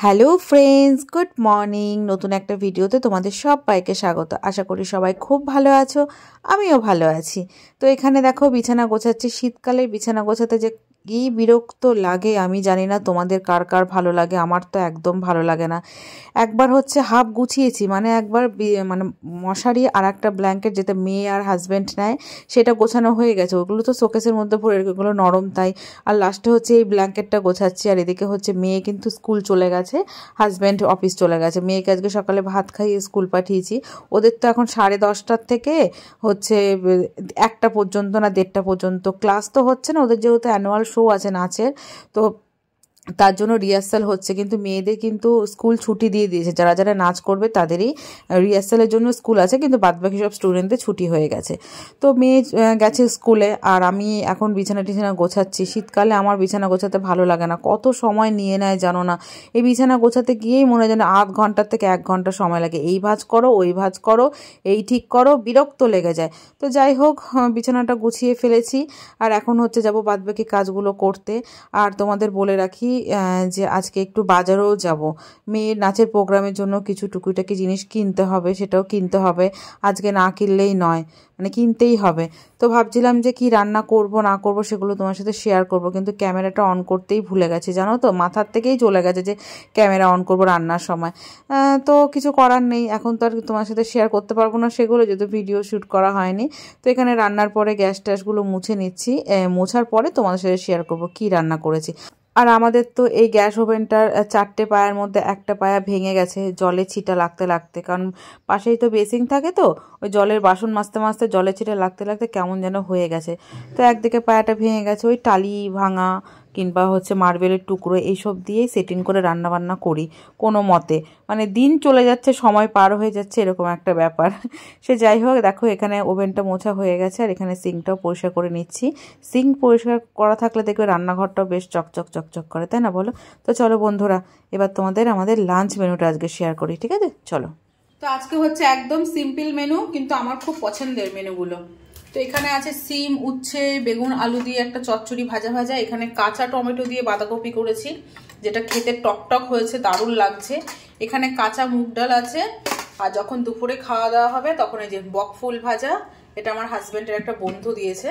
Hello friends, good morning. নতুন একটা ভিডিওতে তোমাদের সবাইকে স্বাগত। আশা করি সবাই খুব ভালো আছো, আমিও ভালো আছি। তো এখানে দেখো বিছানা গোছাচ্ছি। শীতকালে বিছানা গোছাতে যে কি বিরক্ত লাগে আমি জানি না তোমাদের কার কার ভালো লাগে, আমার তো একদম ভালো লাগে না। একবার হচ্ছে হাফ গুছিয়েছি, মানে একবার মানে মশারি আর একটা ব্ল্যাঙ্কেট যেটা মেয়ে আর হাজব্যান্ড নেয় সেটা গোছানো হয়ে গেছে। ওগুলো তো শোকেসের মধ্যে পড়ে, ওগুলো নরম তাই। আর লাস্টে হচ্ছে এই ব্ল্যাঙ্কেটটা গোছাচ্ছি। আর এদিকে হচ্ছে মেয়ে কিন্তু স্কুল চলে গেছে, হাজব্যান্ড অফিস চলে গেছে। মেয়েকে আজকে সকালে ভাত খাইয়ে স্কুল পাঠিয়েছি। ওদের তো এখন 10:30 থেকে হচ্ছে 1টা পর্যন্ত না 1:30 পর্যন্ত ক্লাস তো হচ্ছে না, ওদের যেহেতু অ্যানুয়াল শো আছে নাচের, তো তার জন্য রিহার্সাল হচ্ছে। কিন্তু মেয়েদের কিন্তু স্কুল ছুটি দিয়ে দিয়েছে, যারা যারা নাচ করবে তাদেরই রিহার্সালের জন্য স্কুল আছে, কিন্তু বাদবাকি সব স্টুডেন্টদের ছুটি হয়ে গেছে। তো মেয়ে গেছে স্কুলে, আর আমি এখন বিছানা টিছানা গোছাচ্ছি। শীতকালে আমার বিছানা গোছাতে ভালো লাগে না, কত সময় নিয়ে নেয় জানো না। এই বিছানা গোছাতে গিয়েই মনে হয় যেন আধ ঘন্টার থেকে 1 ঘন্টা সময় লাগে। এই ভাঁজ করো, ওই ভাঁজ করো, এই ঠিক করো, বিরক্ত লেগে যায়। তো যাই হোক, বিছানাটা গুছিয়ে ফেলেছি, আর এখন হচ্ছে যাব বাদবাকি কাজগুলো করতে। আর তোমাদের বলে রাখি যে আজকে একটু বাজারেও যাব, মেয়ের নাচের প্রোগ্রামের জন্য কিছু টুকিটাকি জিনিস কিনতে হবে, সেটাও কিনতে হবে। আজকে না কিনলেই নয়, মানে কিনতেই হবে। তো ভাবছিলাম যে কি রান্না করব না করব সেগুলো তোমার সাথে শেয়ার করব, কিন্তু ক্যামেরাটা অন করতেই ভুলে গেছি জানো তো, মাথার থেকেই চলে গেছে যে ক্যামেরা অন করব রান্নার সময়। তো কিছু করার নেই, এখন তো আর তোমার সাথে শেয়ার করতে পারবো না সেগুলো, যেহেতু ভিডিও শ্যুট করা হয়নি। তো এখানে রান্নার পরে গ্যাস ট্যাসগুলো মুছে নিচ্ছি, মোছার পরে তোমাদের সাথে শেয়ার করব কি রান্না করেছি। আর আমাদের তো এই গ্যাস ওভেনটার 4টে পায়ার মধ্যে একটা পায়া ভেঙে গেছে জলে ছিটা লাগতে লাগতে, কারণ পাশেই তো বেসিং থাকে, তো ওই জলের বাসন মাজতে মাজতে জলের ছিটা লাগতে লাগতে কেমন যেন হয়ে গেছে। তো একদিকে পায়াটা ভেঙে গেছে, ওই টালি ভাঙা কিংবা হচ্ছে মার্বেলের টুকরো এইসব দিয়েই সেটিং করে রান্নাবান্না করি কোনো মতে। মানে দিন চলে যাচ্ছে, সময় পার হয়ে যাচ্ছে, এরকম একটা ব্যাপার। সে যাই হোক, দেখো এখানে ওভেনটা মোছা হয়ে গেছে, আর এখানে সিঙ্কটাও পরিষ্কার করে নিচ্ছি। সিঙ্ক পরিষ্কার করা থাকলে দেখবে রান্নাঘরটাও বেশ চকচক চকচক করে, তাই না বলো? তো চলো বন্ধুরা, এবার আমাদের লাঞ্চ মেনুটা আজকে শেয়ার করি, ঠিক আছে? চলো। তো আজকে হচ্ছে একদম সিম্পল মেনু, কিন্তু আমার খুব পছন্দের মেনুগুলো। তো এখানে আছে সিম, উচ্ছে, বেগুন, আলু দিয়ে একটা চচ্চড়ি ভাজা ভাজা। এখানে কাঁচা টমেটো দিয়ে বাঁধাকপি করেছি, যেটা খেতে টকটক হয়েছে, দারুণ লাগছে। এখানে কাঁচা মুগ ডাল আছে, আর যখন দুপুরে খাওয়া দাওয়া হবে তখন এই যে বকফুল ভাজা, এটা আমার হাজবেন্ডের একটা বন্ধু দিয়েছে।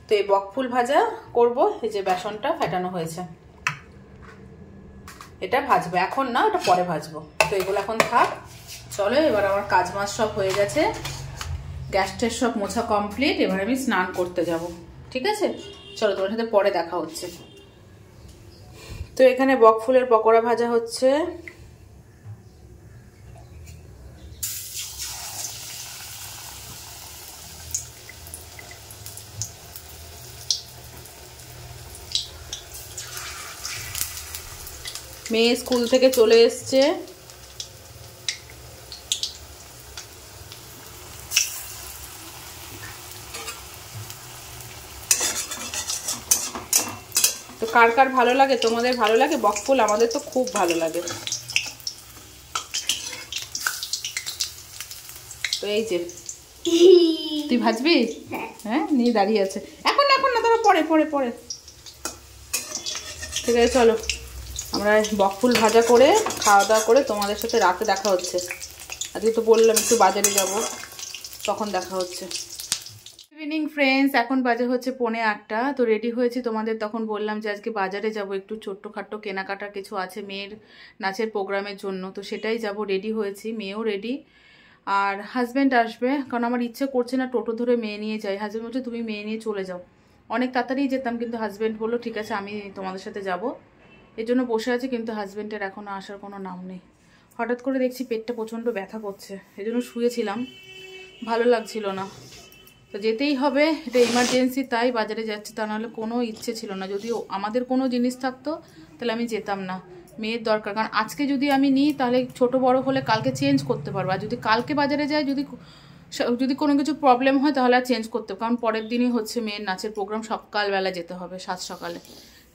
তো এই বকফুল ভাজা করব, এই যে বেসনটা ফেটানো হয়েছে, এটা ভাজবো, এখন না, এটা পরে ভাজবো। তো এগুলো এখন থাক। চলো, এবার আমার কাজ মাছ সব হয়ে গেছে, গ্যাস ট্যাস সব মোছা কমপ্লিট। এবার আমি স্নান করতে যাব, ঠিক আছে? চলো, তোমার সাথে পরে দেখা হচ্ছে। তো এখানে বকফুলের পকোড়া ভাজা হচ্ছে। মেয়ে স্কুল থেকে চলে এসছে, তো কার কার ভালো লাগে, তোমাদের ভালো লাগে বকফুল? আমাদের তো খুব ভালো লাগে। তো এই যে তুই ভাজবি? হ্যাঁ, নিয়ে দাঁড়িয়ে আছে। এখন এখন না, ধরো পরে পরে পরে। ঠিক আছে, চলো আমরা বকফুল ভাজা করে খাওয়া দাওয়া করে তোমাদের সাথে রাতে দেখা হচ্ছে। আজকে তো বললাম একটু বাজারে যাব, তখন দেখা হচ্ছে। ইভিনিং ফ্রেন্ডস, এখন বাজে হচ্ছে 7:45। তো রেডি হয়েছি, তোমাদের তখন বললাম যে আজকে বাজারে যাব, একটু ছোট্টখাট্টো কেনাকাটা কিছু আছে মেয়ের নাচের প্রোগ্রামের জন্য, তো সেটাই যাব। রেডি হয়েছি, মেয়েও রেডি, আর হাজব্যান্ড আসবে, কারণ আমার ইচ্ছে করছে না টোটো ধরে মেয়ে নিয়ে যাই। হাজব্যান্ড বলছে তুমি মেয়ে নিয়ে চলে যাও। অনেক তাড়াতাড়ি যেতাম, কিন্তু হাজব্যান্ড বললো ঠিক আছে আমি তোমাদের সাথে যাব, এর জন্য বসে আছি। কিন্তু হাজব্যান্ডের এখনও আসার কোনো নাম নেই। হঠাৎ করে দেখছি পেটটা প্রচণ্ড ব্যথা করছে, এই জন্য শুয়েছিলাম, ভালো লাগছিল না। তো যেতেই হবে, এটা ইমার্জেন্সি, তাই বাজারে যাচ্ছি, তা নাহলে কোনো ইচ্ছে ছিল না। যদিও আমাদের কোনো জিনিস থাকতো তাহলে আমি যেতাম না, মেয়ের দরকার। কারণ আজকে যদি আমি নিই তাহলে ছোট বড় হলে কালকে চেঞ্জ করতে পারবো, আর যদি কালকে বাজারে যাই, যদি কোনো কিছু প্রবলেম হয় তাহলে আর চেঞ্জ করতে, কারণ পরের দিনই হচ্ছে মেয়ের নাচের প্রোগ্রাম, সকালবেলা যেতে হবে, 7 সকালে।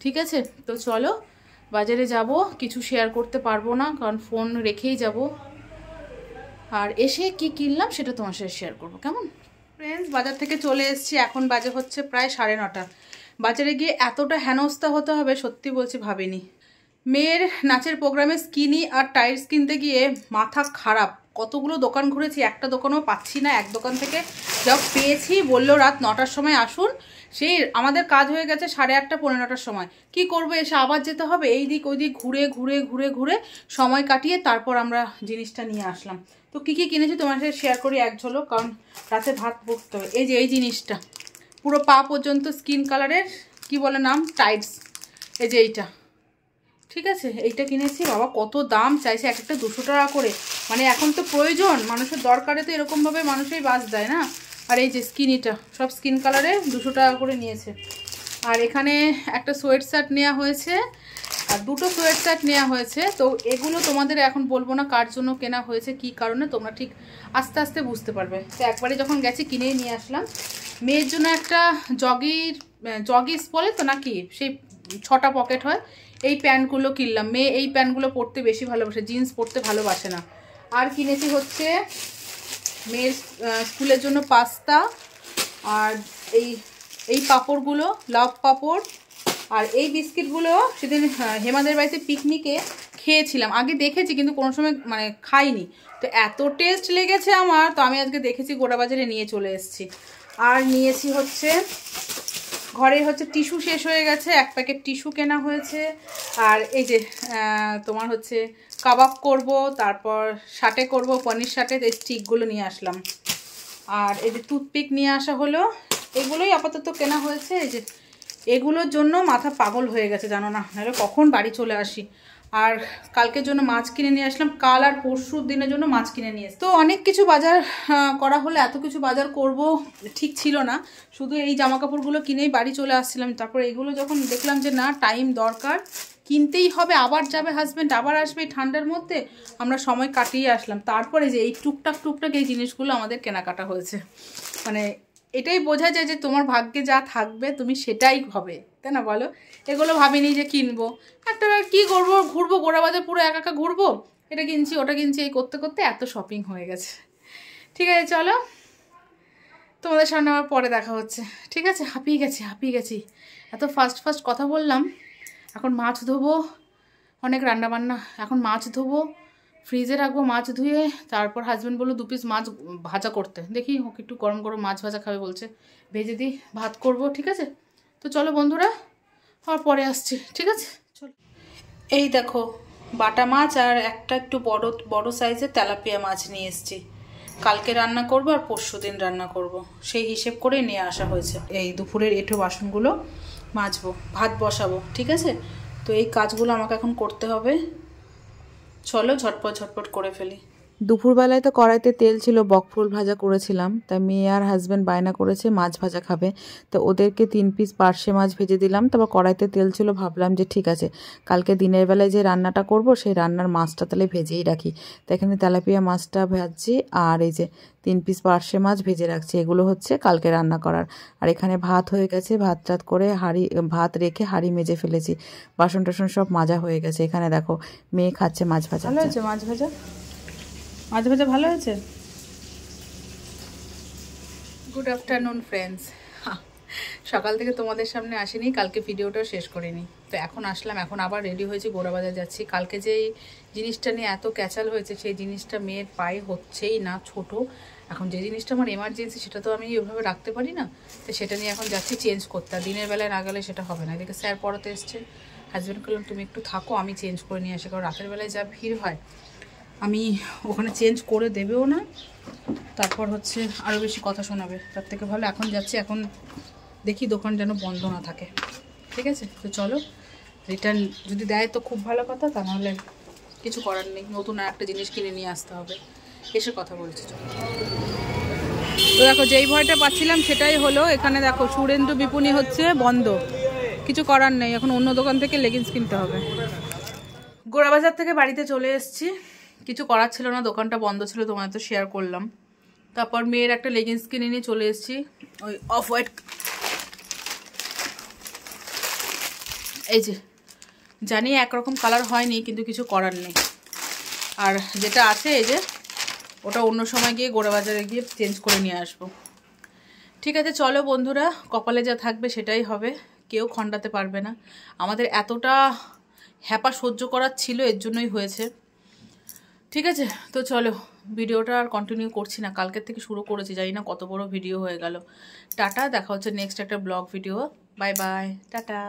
ঠিক আছে, তো চলো বাজারে যাব। কিছু শেয়ার করতে পারবো না, কারণ ফোন রেখেই যাব, আর এসে কি কিনলাম সেটা তোমার সাথে শেয়ার করবো, কেমন? ফ্রেন্ডস, বাজার থেকে চলে এসেছি, এখন বাজে হচ্ছে প্রায় 9:30। বাজারে গিয়ে এতটা হেনস্থা হতে হবে সত্যি বলছি ভাবিনি। মেয়ের নাচের প্রোগ্রামে স্কিনি আর টাইটস কিনতে গিয়ে মাথা খারাপ, কতগুলো দোকান ঘুরেছি, একটা দোকানও পাচ্ছি না। এক দোকান থেকে যা পেয়েছি বললো রাত 9টার সময় আসুন, সেই আমাদের কাজ হয়ে গেছে 8:30 পৌনে 9টার সময়। কি করবো, এসে আবার যেতে হবে এই দিক ওই দিক ঘুরে ঘুরে ঘুরে ঘুরে সময় কাটিয়ে তারপর আমরা জিনিসটা নিয়ে আসলাম। তো কী কী কিনেছি তোমার সাথে শেয়ার করি এক ঝলক, কারণ রাতে ভাত বসতে হবে। এই যে এই জিনিসটা পুরো পা পর্যন্ত স্কিন কালারের, কি বলে নাম, টাইটস, এই যে এইটা, ঠিক আছে, এইটা কিনেছি। বাবা কত দাম চাইছে, এক একটা 200 টাকা করে। মানে এখন তো প্রয়োজন, মানুষের দরকারে তো এরকমভাবে মানুষই বাস দেয় না। আর এই যে স্কিনিটা সব স্কিন কালারে 200 টাকা করে নিয়েছে। আর এখানে একটা সোয়েট শার্ট নেওয়া হয়েছে আর দুটো সোয়েট শার্ট নেওয়া হয়েছে। তো এগুলো তোমাদের এখন বলবো না কার জন্য কেনা হয়েছে, কি কারণে, তোমরা ঠিক আস্তে আস্তে বুঝতে পারবে। তো একবারে যখন গেছি কিনেই নিয়ে আসলাম। মেয়ের জন্য একটা জগিস বলে তো নাকি, সেই 6টা পকেট হয়, এই প্যান্টগুলো কিনলাম। মেয়ে এই প্যান্টগুলো পরতে বেশি ভালোবাসে, জিন্স পরতে ভালোবাসে না। আর কিনেছি হচ্ছে মেয়ের স্কুলের জন্য পাস্তা, আর এই পাঁপড়গুলো, লাভ পাঁপড়, আর এই বিস্কিটগুলো সেদিন হেমাদের বাড়িতে পিকনিকে খেয়েছিলাম। আগে দেখেছি কিন্তু কোনো সময় মানে খাইনি, তো এত টেস্ট লেগেছে আমার, তো আমি আজকে দেখেছি গোড়াবাজারে নিয়ে চলে এসেছি। আর নিয়েছি হচ্ছে ঘরে হচ্ছে টিস্যু শেষ হয়ে গেছে, 1 প্যাকেট টিস্যু কেনা হয়েছে। আর এই যে তোমার হচ্ছে কাবাব করব, তারপর শাটে করব, পনির শাটে, এই স্টিকগুলো নিয়ে আসলাম। আর এই যে টুথপিক নিয়ে আসা হলো, এগুলোই আপাতত কেনা হয়েছে। এই যে এগুলোর জন্য মাথা পাগল হয়ে গেছে জানো না, নাহলে কখন বাড়ি চলে আসি। আর কালকের জন্য মাছ কিনে নিয়ে আসলাম, কাল আর পরশুর দিনের জন্য মাছ কিনে নিয়ে এসছি। তো অনেক কিছু বাজার করা হলো, এত কিছু বাজার করব ঠিক ছিল না, শুধু এই জামা কাপড়গুলো কিনেই বাড়ি চলে আসছিলাম। তারপর এগুলো যখন দেখলাম যে না, টাইম দরকার, কিনতেই হবে, আবার যাবে হাজব্যান্ড, আবার আসবে এই ঠান্ডার মধ্যে, আমরা সময় কাটিয়ে আসলাম। তারপরে যে এই টুকটাক এই জিনিসগুলো আমাদের কেনাকাটা হয়েছে। মানে এটাই বোঝা যায় যে তোমার ভাগ্যে যা থাকবে তুমি সেটাই হবে, তাই না বলো। এগুলো ভাবিনি যে কিনবো, একটা কী করবো, ঘুরবো গোড়াবাজার পুরো একা ঘুরবো, এটা কিনছি ওটা কিনছি, এই করতে করতে এত শপিং হয়ে গেছে। ঠিক আছে চলো, তোমাদের সামনে আবার পরে দেখা হচ্ছে। ঠিক আছে, হাঁপিয়ে গেছি, এত ফাস্ট কথা বললাম। এখন মাছ ধোবো, অনেক রান্নাবান্না, এখন মাছ ধোবো, ফ্রিজে রাখবো, মাছ ধুয়ে। তারপর হাজব্যান্ড বললো 2 পিস মাছ ভাজা করতে, দেখি ওকে একটু গরম গরম মাছ ভাজা খাবে বলছে, ভেজে দিই, ভাত করব। ঠিক আছে, তো চলো বন্ধুরা, আর পরে আসছি। ঠিক আছে চলো। এই দেখো বাটা মাছ আর একটা একটু বড় সাইজের তেলাপিয়া মাছ নিয়ে এসেছি। কালকে রান্না করব আর পরশুদিন রান্না করব, সেই হিসেব করে নিয়ে আসা হয়েছে। এই দুপুরের এঁঠো বাসনগুলো মাজবো, ভাত বসাবো। ঠিক আছে, তো এই কাজগুলো আমাকে এখন করতে হবে, চলো ঝটপট করে ফেলি। দুপুরবেলায় তো কড়াইতে তেল ছিল, বকফুল ভাজা করেছিলাম, তাই মেয়ে আর হাজব্যান্ড বায়না করেছে মাছ ভাজা খাবে, তো ওদেরকে 3 পিস পার্শে মাছ ভেজে দিলাম। তারপর কড়াইতে তেল ছিল, ভাবলাম যে ঠিক আছে কালকে দিনের বেলায় যে রান্নাটা করব সেই রান্নার মাছটা তাহলে ভেজেই রাখি। তো এখানে তেলাপিয়া মাছটা ভাজছি, আর এই যে 3 পিস পার্শে মাছ ভেজে রাখছি, এগুলো হচ্ছে কালকে রান্না করার। আর এখানে ভাত হয়ে গেছে, ভাত করে ভাত রেখে হাঁড়ি মেজে ফেলেছি, বাসন টাসন সব মাজা হয়ে গেছে। এখানে দেখো মেয়ে খাচ্ছে মাছ ভাজা। ভালো হয়েছে মাছ ভাজা ভালো হয়েছে। গুড আফটারনুন ফ্রেন্ডস, সকাল থেকে তোমাদের সামনে আসিনি, কালকে ভিডিওটাও শেষ করিনি, তো এখন আসলাম। এখন আবার রেডি হয়েছি, গোড়াবাজার যাচ্ছি। কালকে যেই জিনিসটা নিয়ে এত ক্যাচাল হয়েছে সেই জিনিসটা মেয়ের পায়ে হচ্ছেই না, ছোট। এখন যে জিনিসটা আমার এমার্জেন্সি সেটা তো আমি ওইভাবে রাখতে পারি না, তো সেটা নিয়ে এখন যাচ্ছি চেঞ্জ করতে। আর দিনের বেলায় না গেলে সেটা হবে না। এদিকে স্যার পড়াতে এসছে, হাজব্যান্ড বললাম তুমি একটু থাকো, আমি চেঞ্জ করে নিয়ে আসি, কারণ রাতের বেলায় যা ভিড় হয় আমি ওখানে চেঞ্জ করে দেবেও না, তারপর হচ্ছে আরও বেশি কথা শোনাবে। তার থেকে ভালো এখন যাচ্ছি, এখন দেখি দোকান যেন বন্ধ না থাকে। ঠিক আছে, তো চলো, রিটার্ন যদি দেয় তো খুব ভালো কথা, তা নাহলে কিছু করার নেই, নতুন আর একটা জিনিস কিনে নিয়ে আসতে হবে। এসে কথা বলছি। তো দেখো যেই ভয়টা পাচ্ছিলাম সেটাই হলো। এখানে দেখো সুরেন্দ্র বিপণী হচ্ছে বন্ধ, কিছু করার নেই, এখন অন্য দোকান থেকে লেগিংস কিনতে হবে। গোড়াবাজার থেকে বাড়িতে চলে এসেছি, কিছু করার ছিল না, দোকানটা বন্ধ ছিল, তোমাদের তো শেয়ার করলাম। তারপর মেয়ের একটা লেগিংস কিনে নিয়ে চলে এসেছি, ওই অফ হোয়াইট, এই যে জানি একরকম কালার হয়নি, কিন্তু কিছু করার নেই। আর যেটা আছে এই যে ওটা অন্য সময় গিয়ে গোড়াবাজারে গিয়ে চেঞ্জ করে নিয়ে আসবো। ঠিক আছে চলো বন্ধুরা, কপালে যা থাকবে সেটাই হবে, কেউ খণ্ডাতে পারবে না। আমাদের এতটা হ্যাপা সহ্য করার ছিল, এর জন্যই হয়েছে। ঠিক আছে, তো চলো ভিডিওটা আর কন্টিনিউ করছি না, কালকের থেকে শুরু করেছি, জানি না কত বড় ভিডিও হয়ে গেল। টাটা, দেখা হচ্ছে নেক্সট একটা blog video. Bye bye, tata.